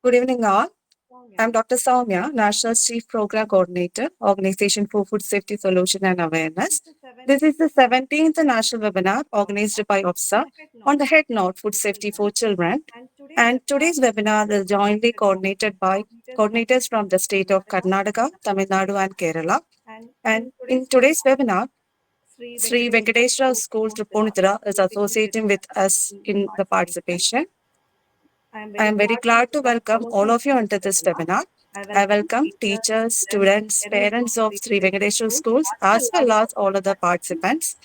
Good evening, all. I'm Dr. Soumya, National Chief Program Coordinator, Organization for Food Safety Solution and Awareness. This is the 17th national webinar organized by OFSSA on the head note Food Safety for Children. And today's webinar is jointly coordinated by coordinators from the state of Karnataka, Tamil Nadu, and Kerala. And in today's webinar, Sri Venkateswara School Tripunithura is associating with us in the participation. I am very glad to welcome all of you into this webinar. I welcome teachers, students, parents of Sri Venkateswara schools, as well as all other participants.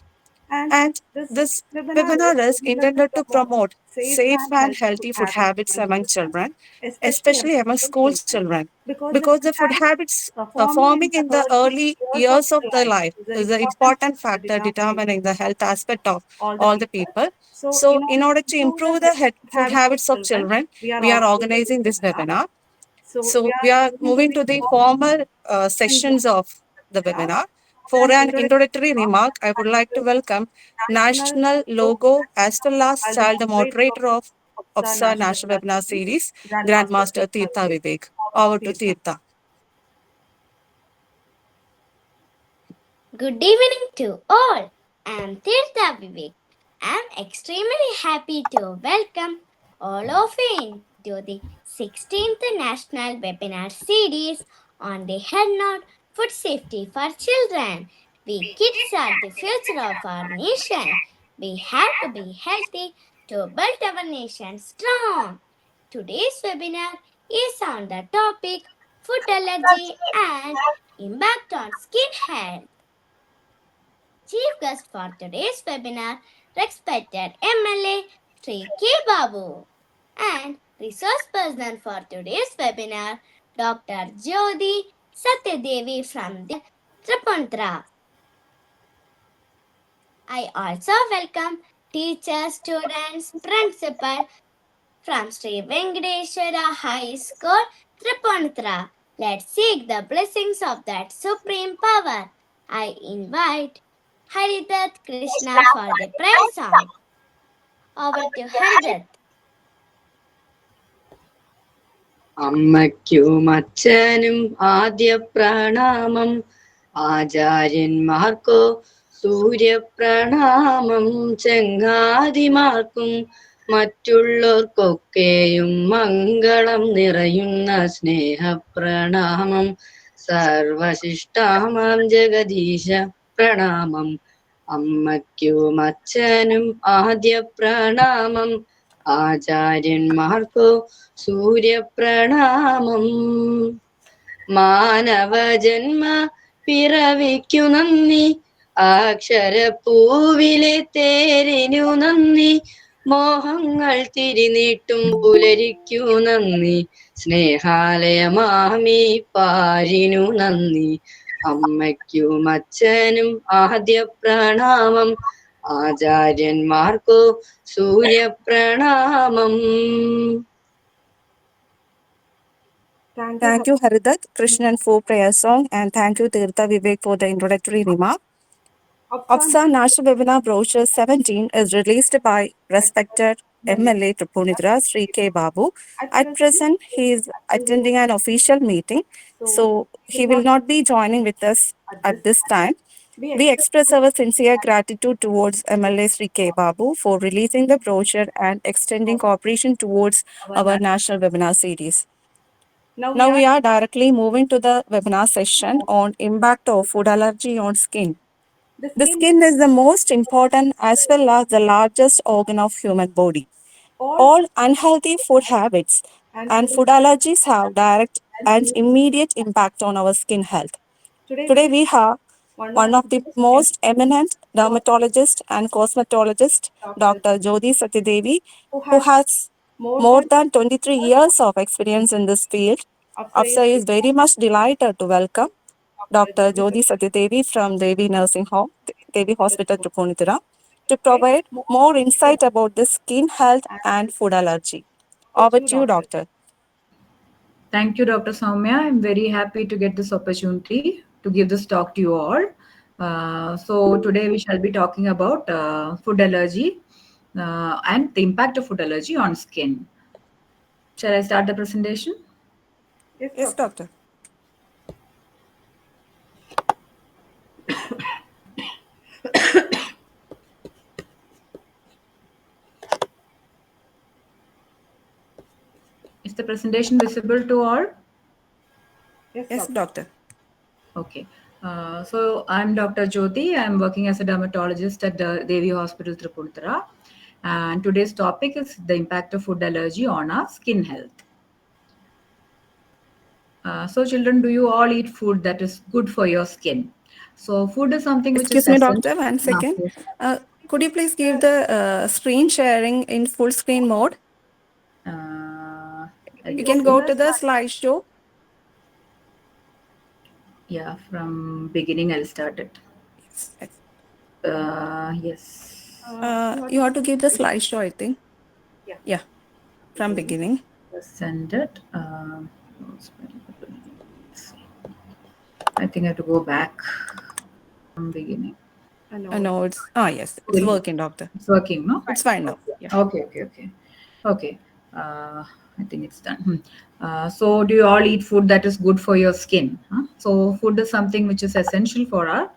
And this webinar is intended to promote safe and healthy food habits among children, especially among school children, because the food habits forming in the early years of their life is an important factor determining the health aspect of all the people. So, in order to improve the food habits of children, we are organizing this webinar. So, we are moving to the formal sessions of the webinar. For an introductory remark, I would like to welcome National Logo as well as child moderator of OFSSA National Webinar Series, Grandmaster Tirtha Vivek. Over to Tirtha. Good evening to all. I am Tirtha Vivek. I am extremely happy to welcome all of you into the 16th National Webinar Series on the head note Food Safety for Children. We kids are the future of our nation. We have to be healthy to build our nation strong. Today's webinar is on the topic food allergy and impact on skin health. Chief guest for today's webinar, respected MLA Sri K. Babu. And resource person for today's webinar, Dr. Jyoti Satyadevi from the Tripuntra. I also welcome teachers, students, principal from Sri Venkateswara High School, Tripuntra. Let's seek the blessings of that supreme power. I invite Haridat Krishna for the prayer song. Over to Haridat. അമ്മയ്ക്കും അച്ഛനും ആദ്യ പ്രണാമം, ആചാര്യന്മാർക്കോ സൂര്യപ്രണാമം, ചങ്ങാതിമാർക്കും മറ്റുള്ളവർക്കൊക്കെയും മംഗളം നിറയുന്ന സ്നേഹപ്രണാമം, സർവശിഷ്ടാമാം ജഗദീശ പ്രണാമം. അമ്മയ്ക്കും അച്ഛനും ആദ്യ പ്രണാമം, ആചാര്യന്മാർക്കോ സൂര്യപ്രണാമം. മാനവജന്മ പിറവിക്കു നന്ദി, അക്ഷരപ്പൂവിലെ തേരിനു നന്ദി, മോഹങ്ങൾ തിരിനീട്ടും പുലരിക്കു നന്ദി, സ്നേഹാലയമാമി പാരിനു നന്ദി. അമ്മയ്ക്കും അച്ഛനും ആദ്യ പ്രണാമം, ആചാര്യന്മാർക്കോ സൂര്യപ്രണാമം. Thank you, Haridat Krishnan, for prayer song, and thank you, Tirtha Vivek, for the introductory remark. OFSSA National Webinar Brochure 17 is released by respected MLA Tripunithura Sri K. Babu. At present, he is attending an official meeting, so he will not be joining with us at this time. We express our sincere gratitude towards MLA Sri K. Babu for releasing the brochure and extending cooperation towards our national webinar series. Now we are directly moving to the webinar session on impact of food allergy on skin. The skin is the most important as well as the largest organ of human body. All unhealthy food habits and food allergies have direct and immediate impact on our skin health. Today we have one of the most eminent dermatologists and cosmetologists, Dr. Jyoti Satyadevi, who has more than 23 years of experience in this field. OFSSA is very much delighted to welcome Dr. Jyoti Satyadevi from Devi Nursing Home, Devi Hospital, Tripunithura, to provide more insight about the skin health and food allergy. Over to you, Doctor. Thank you, Dr. Soumya. I'm very happy to get this opportunity to give this talk to you all. So today we shall be talking about food allergy and the impact of food allergy on skin. Shall I start the presentation? Yes, doctor. Is the presentation visible to all? Yes, doctor. Okay. So I'm Dr. Jyoti. I'm working as a dermatologist at the Devi Hospital, Tripura. And today's topic is the impact of food allergy on our skin health. So children, do you all eat food that is good for your skin? So food is something which is Excuse me, essential. doctor, one Ah, second. yes. Could you please give the screen sharing in full screen mode? Uh, You I'll can see. go to the slideshow. Yeah, from beginning I'll start it. Yes. Yes. Yes. You have to give the slideshow, I think. Yeah, from beginning. Send it. I think I have to go back from beginning. No, yes, it's Will- working, doctor. It's working, no? It's fine now. Yeah. Okay. I think it's done. So, do you all eat food that is good for your skin? Huh? So, food is something which is essential for our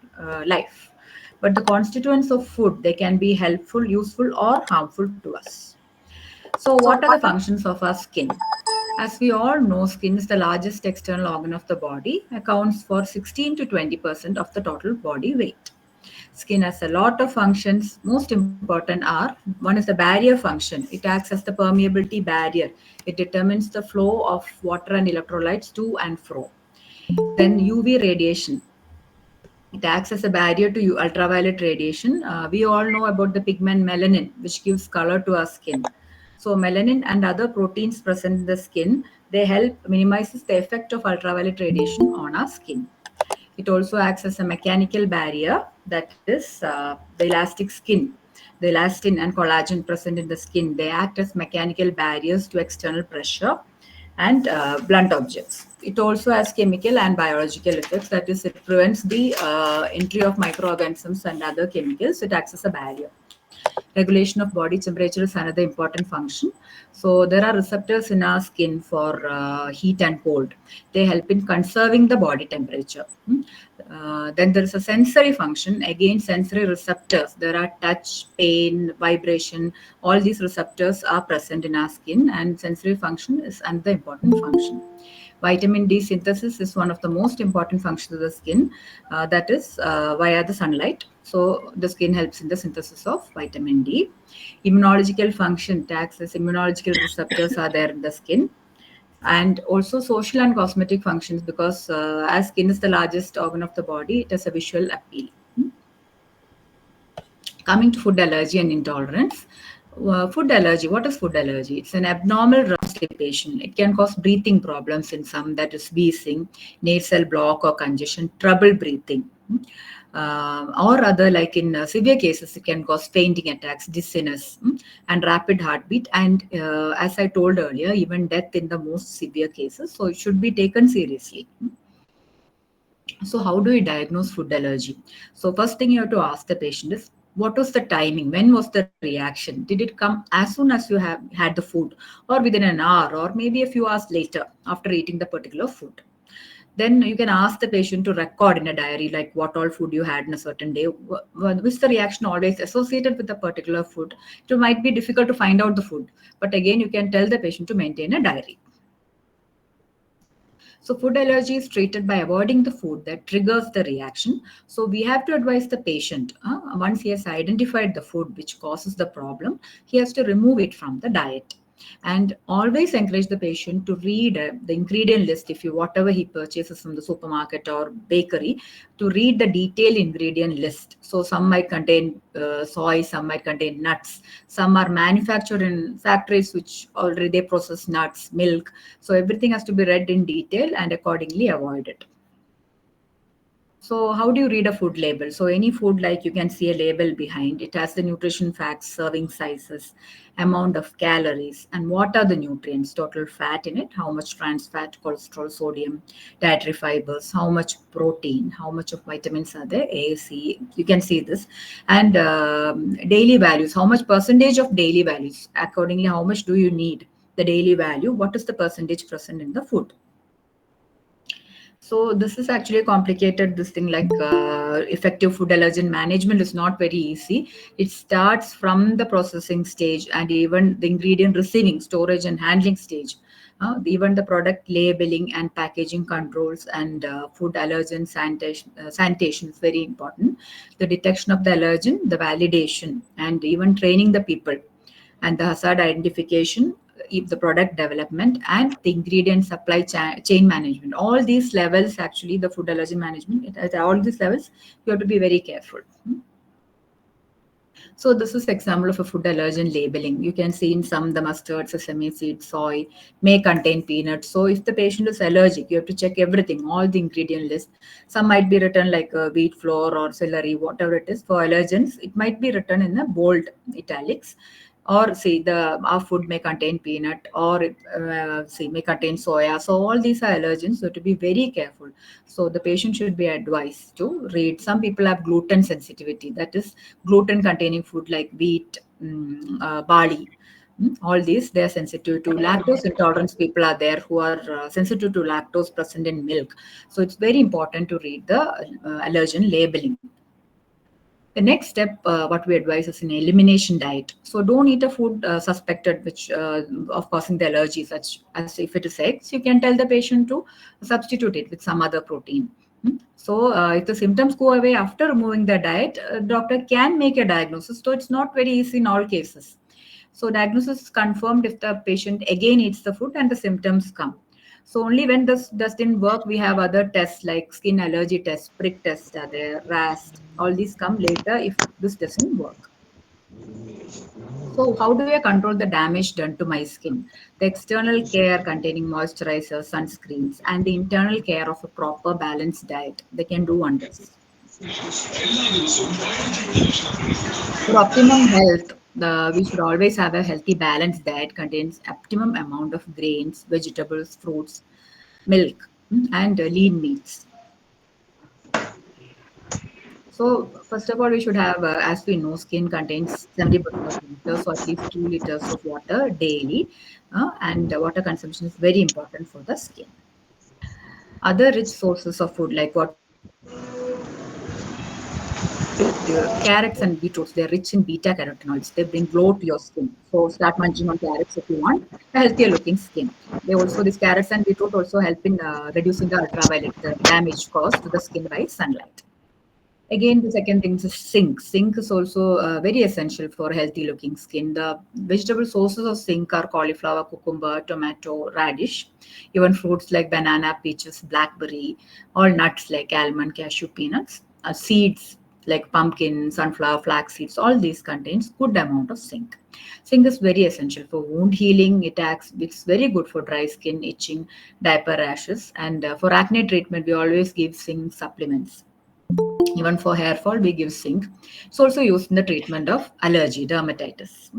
life. But the constituents of food, they can be helpful, useful, or harmful to us. So, what are the functions of our skin? As we all know, skin is the largest external organ of the body, accounts for 16 to 20% of the total body weight. Skin has a lot of functions. Most important are one is the barrier function. It acts as the permeability barrier. It determines the flow of water and electrolytes to and fro. Then UV radiation. It acts as a barrier to ultraviolet radiation. We all know about the pigment melanin, which gives color to our skin. So melanin and other proteins present in the skin, they help minimizes the effect of ultraviolet radiation on our skin. It also acts as a mechanical barrier, that is the elastic skin. The elastin and collagen present in the skin, they act as mechanical barriers to external pressure and blunt objects. It also has chemical and biological effects, that is, it prevents the entry of microorganisms and other chemicals. It acts as a barrier. Regulation of body temperature is another important function. So there are receptors in our skin for heat and cold. They help in conserving the body temperature. Then there is a sensory function. Again, sensory receptors. There are touch, pain, vibration. All these receptors are present in our skin, and sensory function is another important function. Vitamin D synthesis is one of the most important functions of the skin, that is via the sunlight. So the skin helps in the synthesis of vitamin D. Immunological function tags as immunological receptors are there in the skin. And also social and cosmetic functions, because as skin is the largest organ of the body, it has a visual appeal. Coming to food allergy and intolerance. Food allergy, what is food allergy? It's an abnormal constipation. It can cause breathing problems in some, that is wheezing, nasal block or congestion, trouble breathing. Or other, like in severe cases, it can cause fainting attacks, dizziness, and rapid heartbeat. And as I told earlier, even death in the most severe cases. So it should be taken seriously. So how do we diagnose food allergy? So first thing you have to ask the patient is, what was the timing? When was the reaction? Did it come as soon as you have had the food, or within an hour, or maybe a few hours later after eating the particular food? Then you can ask the patient to record in a diary, like what all food you had in a certain day. Which the reaction always associated with a particular food. It might be difficult to find out the food, but again you can tell the patient to maintain a diary. So food allergy is treated by avoiding the food that triggers the reaction. So we have to advise the patient, once he has identified the food which causes the problem, he has to remove it from the diet. And always encourage the patient to read the ingredient list. If you whatever he purchases from the supermarket or bakery, to read the detailed ingredient list. So some might contain soy, some might contain nuts, some are manufactured in factories which already they process nuts, milk. So everything has to be read in detail and accordingly avoid it. So how do you read a food label? So any food, like you can see a label behind, it has the nutrition facts, serving sizes, amount of calories, and what are the nutrients, total fat in it, how much trans fat, cholesterol, sodium, dietary fibers, how much protein, how much of vitamins are there, A, C, you can see this. And daily values, how much percentage of daily values, accordingly how much do you need the daily value, what is the percentage present in the food. So this is actually complicated. This thing like effective food allergen management is not very easy. It starts from the processing stage and even the ingredient receiving, storage and handling stage. Even the product labeling and packaging controls and food allergen sanitation is very important. The detection of the allergen, the validation, and even training the people, and the hazard identification, if the product development, and the ingredient supply chain management. All these levels, actually, the food allergen management, at all these levels, you have to be very careful. So this is example of a food allergen labeling. You can see in some the mustard, sesame seed, soy may contain peanuts. So if the patient is allergic, you have to check everything, all the ingredient list. Some might be written like wheat flour or celery, whatever it is. For allergens, it might be written in the bold italics. Or say the our food may contain peanut, or say may contain soya. So all these are allergens, so to be very careful. So the patient should be advised to read. Some people have gluten sensitivity, that is gluten containing food like wheat, barley. All these they are sensitive to. Lactose intolerance people are there who are sensitive to lactose present in milk. So it's very important to read the allergen labeling. The next step, what we advise is an elimination diet. So don't eat a food suspected which of causing the allergy, such as if it is eggs. You can tell the patient to substitute it with some other protein. So if the symptoms go away after removing the diet, doctor can make a diagnosis. So it's not very easy in all cases. So diagnosis is confirmed if the patient again eats the food and the symptoms come. So only when this doesn't work, we have other tests like skin allergy tests, prick tests are there, RAST. All these come later if this doesn't work. So how do I control the damage done to my skin? The external care containing moisturizers, sunscreens, and the internal care of a proper balanced diet, they can do wonders. For optimum health, we should always have a healthy, balanced diet contains optimum amount of grains, vegetables, fruits, milk, and lean meats. So first of all, we should have, as we know, skin contains 70% of water, so at least 2 liters of water daily, and water consumption is very important for the skin. Other rich sources of food, like what we have carrots and beetroots, they're rich in beta carotenoids. They bring glow to your skin. So start munching on carrots if you want a healthier looking skin. They also, these carrots and beetroot also help in reducing the ultraviolet, the damage caused to the skin by sunlight. Again, the second thing is zinc. Zinc is also very essential for healthy looking skin. The vegetable sources of zinc are cauliflower, cucumber, tomato, radish, even fruits like banana, peaches, blackberry, all nuts like almond, cashew, peanuts, seeds like pumpkin, sunflower, flax seeds, all these contains good amount of zinc. Zinc is very essential for wound healing. It's very good for dry skin, itching, diaper rashes, and for acne treatment, we always give zinc supplements. Even for hair fall, we give zinc. It's also used in the treatment of allergy, dermatitis.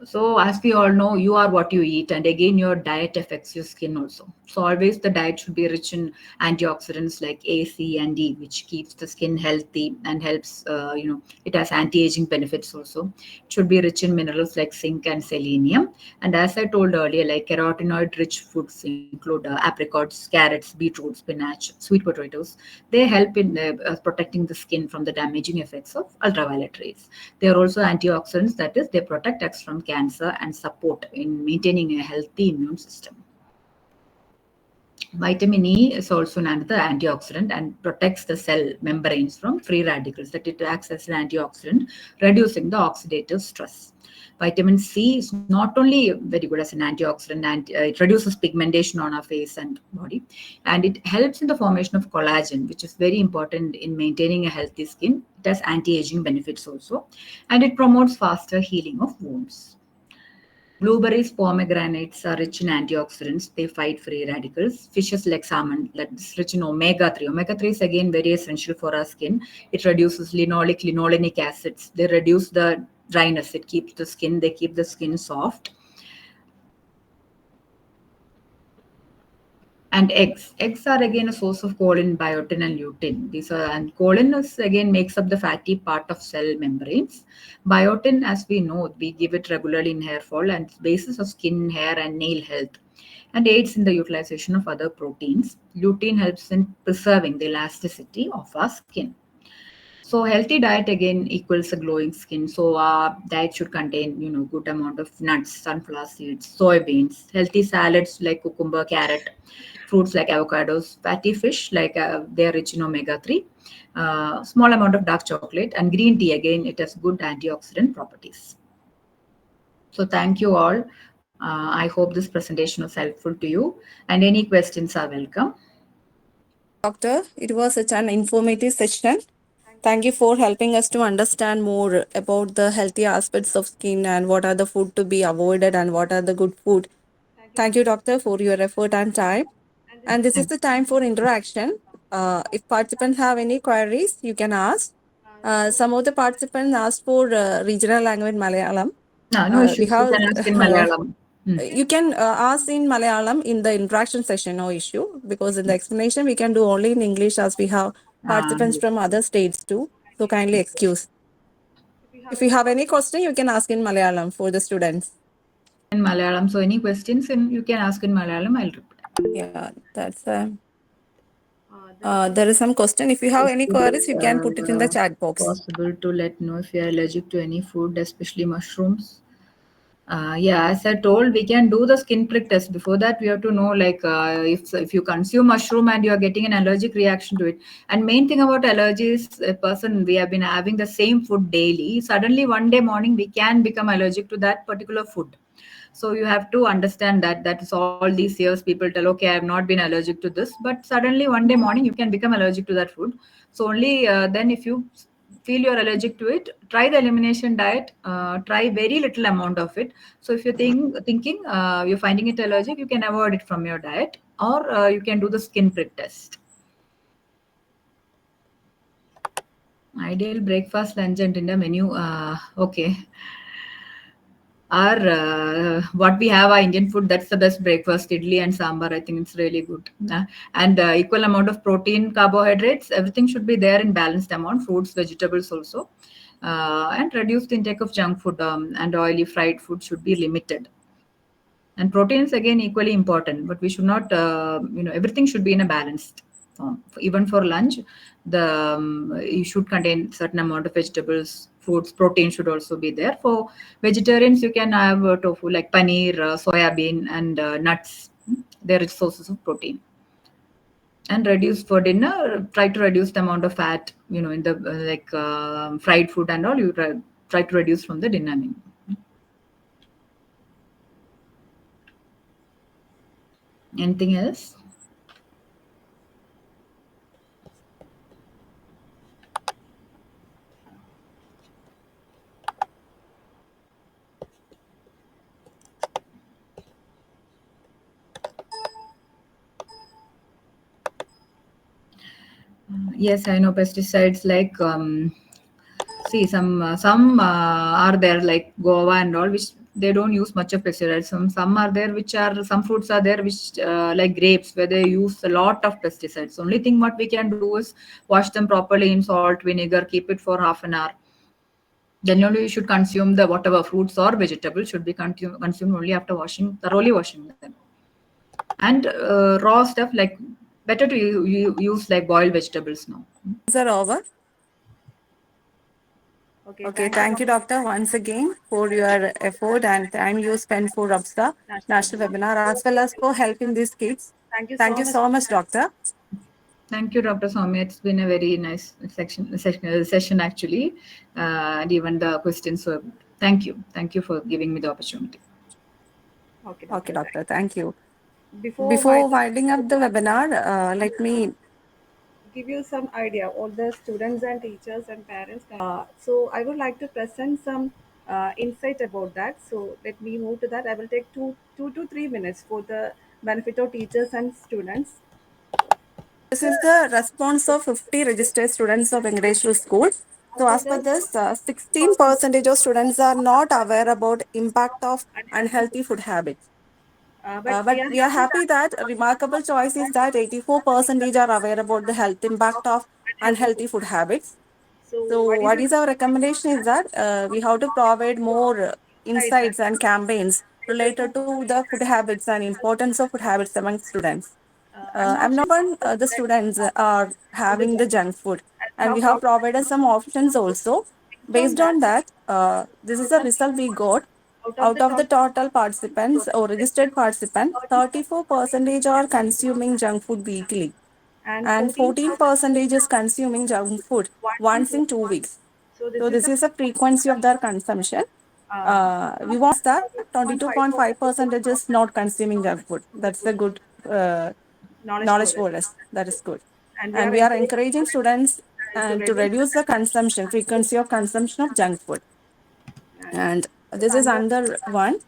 So, as we all know, you are what you eat, and again, your diet affects your skin also. So, always the diet should be rich in antioxidants like A, C, and D, which keeps the skin healthy and helps. It has anti-aging benefits also. It should be rich in minerals like zinc and selenium. And as I told earlier, like carotenoid-rich foods include apricots, carrots, beetroot, spinach, sweet potatoes. They help in protecting the skin from the damaging effects of ultraviolet rays. They are also antioxidants, that is, they protect us from cancer and support in maintaining a healthy immune system. Vitamin E is also another antioxidant and protects the cell membranes from free radicals, that it acts as an antioxidant, reducing the oxidative stress. Vitamin C is not only very good as an antioxidant, and it reduces pigmentation on our face and body, and it helps in the formation of collagen, which is very important in maintaining a healthy skin. It has anti-aging benefits also, and it promotes faster healing of wounds. Blueberries, pomegranates are rich in antioxidants. They fight free radicals. Fishes like salmon, that's rich in omega 3. Omega 3 is again very essential for our skin. It reduces linolenic acids. They reduce the dryness. It keeps the skin, they keep the skin soft. And eggs are again a source of choline, biotin, and lutein. These are, and choline is again makes up the fatty part of cell membranes. Biotin, as we know, we give it regularly in hair fall and it's basis of skin, hair, and nail health, and aids in the utilization of other proteins. Lutein helps in preserving the elasticity of our skin. So healthy diet again equals a glowing skin. So our diet should contain, good amount of nuts, sunflower seeds, soybeans, healthy salads like cucumber, carrot, fruits like avocados, fatty fish like they are rich in omega 3, small amount of dark chocolate, and green tea again. It has good antioxidant properties. So thank you all. I hope this presentation was helpful to you. And any questions are welcome. Thank you, Doctor. It was such an informative session. Thank you for helping us to understand more about the healthy aspects of skin and what are the food to be avoided and what are the good food. Thank you, Doctor, for your effort and time. And this is the time for interaction. If participants have any queries, you can ask. Some of the participants asked for regional language Malayalam. No, no We issues. You have can ask in Malayalam. Hmm. you can ask in Malayalam in the interaction session, no issue, because in the explanation we can do only in English as we have participants Yes. from other states too. So kindly excuse. If you have any question, you can ask in Malayalam for the students. In Malayalam. So any questions, and you can ask in Malayalam. I'll reply. Yeah, that's there is some question. If you have any queries, you can put it in the chat box. Possible to let know if you are allergic to any food, especially mushrooms. Yeah, as I told, we can do the skin prick test. Before that, we have to know like if you consume mushroom and you are getting an allergic reaction to it. And main thing about allergy is a person we have been having the same food daily. Suddenly one day morning we can become allergic to that particular food. So you have to understand that that's all these years people tell, okay, I have not been allergic to this, but suddenly one day morning you can become allergic to that food. So only then if you feel you're allergic to it, try the elimination diet, try very little amount of it. So if you're thinking you're finding it allergic, you can avoid it from your diet, or you can do the skin prick test. Ideal breakfast, lunch, and dinner menu. Okay. Our what we have, our Indian food, that's the best breakfast. Idli and sambar, I think it's really good. And equal amount of protein, carbohydrates, everything should be there in balanced amount. Fruits, vegetables also, and reduced intake of junk food, and oily fried food should be limited. And proteins again equally important, but we should not, everything should be in a balanced form. Even for lunch, the you should contain certain amount of vegetables, fruits. Protein should also be there. For vegetarians, you can have tofu like paneer, soya bean, and nuts. They're rich sources of protein. And reduce for dinner. Try to reduce the amount of fat. In the fried food and all. You try to reduce from the dinner menu. Anything else? Yes, I know pesticides like see some are there like guava and all, which they don't use much of pesticides. Some are there which are, some fruits are there which like grapes, where they use a lot of pesticides. Only thing what we can do is wash them properly in salt, vinegar, keep it for half an hour. Then only you should consume the whatever fruits or vegetables should be consumed only after washing, thoroughly washing them. And raw stuff, like better to use like boiled vegetables now. Sir, over. Okay, thank you, Doctor, once again for your effort and time you spent for OFSSA National Webinar as well as for helping these kids. Thank you so much, Doctor. Thank you, Dr. Soumya. It's been a very nice session actually, and even the questions were. Thank you for giving me the opportunity. Okay, Doctor, thank you. Before winding up the webinar, let me give you some idea, all the students and teachers and parents. So I would like to present some insight about that. So let me move to that. I will take two to 3 minutes for the benefit of teachers and students. This is the response of 50 registered students of English school. So as per this, 16% of students are not aware about impact of unhealthy food habits. But we are happy that a remarkable choice is that 84% are aware about the health impact of unhealthy food habits. So, what is our recommendation is that we have to provide more insights and campaigns related to the food habits and importance of food habits among students. I'm not one the students are having the junk food, and we have provided some options also. Based on that, this is the result we got. Out of the total participants or registered participants, 34% are consuming junk food weekly, and 14% is consuming junk food once in 2 weeks. So this is the frequency of their consumption. We want that 22.5% is not consuming junk food. That's a good knowledge for us. That is good. And we are encouraging students to reduce the consumption, frequency of consumption of junk food. And this is another one.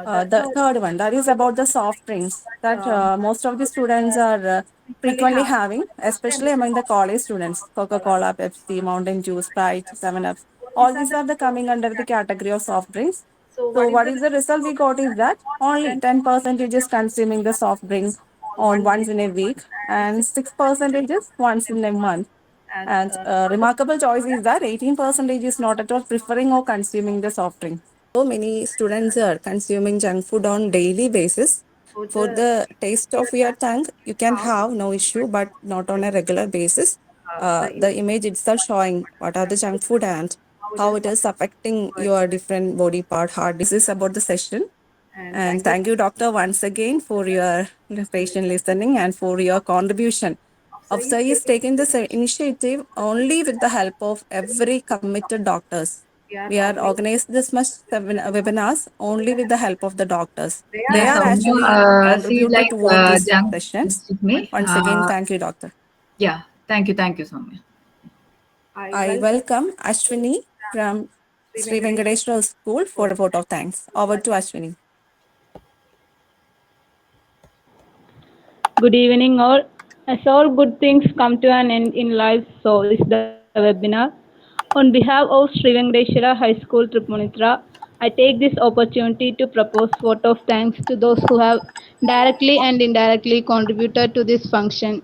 The third one, that is about the soft drinks that most of the students are frequently having, especially among the college students. Coca-Cola, Pepsi, Mountain Dew, Sprite, 7-Up. All these are the coming under the category of soft drinks. So what is the result we got is that only 10% is consuming the soft drinks on once in a week, and 6% is once in a month. And remarkable choice is that 18% is not at all preferring or consuming the soft drink. So many students are consuming junk food on daily basis. For the taste of your tongue, you can have no issue, but not on a regular basis. The image itself showing what are the junk food and how it is affecting your different body part, heart. This is about the session. And thank you, doctor, once again for your patient listening and for your contribution. OFSSA is taking this initiative only with the help of every committed doctors. We are organized this much webinars only with the help of the doctors. They Yeah, are Soumya, actually see, contributed like toward these junk, sessions. excuse me. Once again, thank you, doctor. Yeah, thank you, Soumya. I welcome Ashwini from Sri Venkateshwara School for a vote of thanks. Over to Ashwini. Good evening, all. As all good things come to an end in life, so is the webinar. On behalf of Sri Venkateshwara High School, Tripunithra, I take this opportunity to propose vote of thanks to those who have directly and indirectly contributed to this function.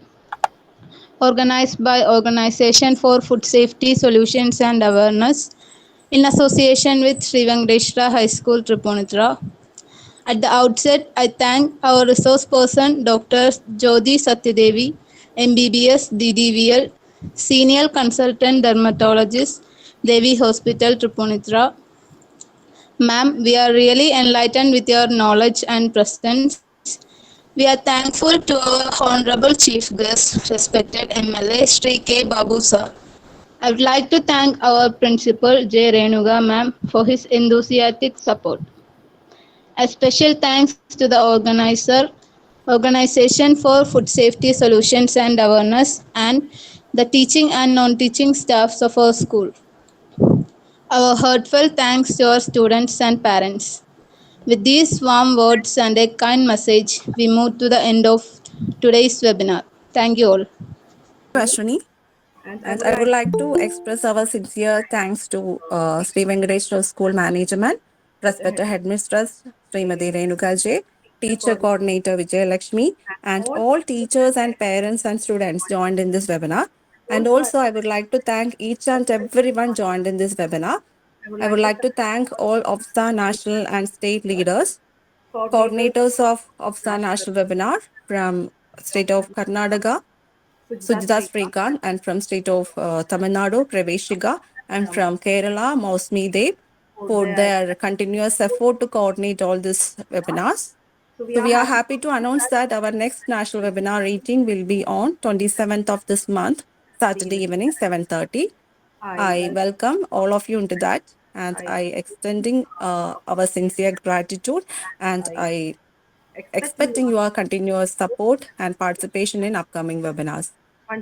Organized by Organization for Food Safety Solutions and Awareness in association with Sri Venkateshwara High School, Tripunithra. At the outset, I thank our resource person, Dr. Jyoti Satyadevi, MBBS DDVL, Senior Consultant Dermatologist, Devi Hospital, Tripunithra. Ma'am, we are really enlightened with your knowledge and presence. We are thankful to our Honorable Chief Guest, respected MLA Sri K. Babu sir. I would like to thank our Principal J. Renuga ma'am for his enthusiastic support. A special thanks to the Organization for Food Safety Solutions and Awareness, and the teaching and non-teaching staffs of our school. Our heartfelt thanks to our students and parents. With these warm words and a kind message, we move to the end of today's webinar. Thank you all. Ashwini. And I would like to express our sincere thanks to Sri Venkateshwara School Management, respected headmistress Srimati Renuka J, teacher coordinator Vijay Lakshmi, and all teachers and parents and students joined in this webinar. And also, I would like to thank each and everyone joined in this webinar. I would like to thank all OFSSA national and state leaders, coordinators of OFSSA national webinar from state of Karnataka, Sujita Srikan, and from state of Tamil Nadu, Praveshiga, and from Kerala, Mausmi Dev, for their continuous effort to coordinate all these webinars. So we are happy to announce that our next national webinar rating will be on 27th of this month, Saturday evening, 7:30. I welcome all of you into that, and I extending our sincere gratitude, and I expecting your continuous support and participation in upcoming webinars.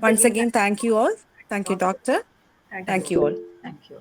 Once again, thank you all. Thank you, doctor. Thank you all. Thank you.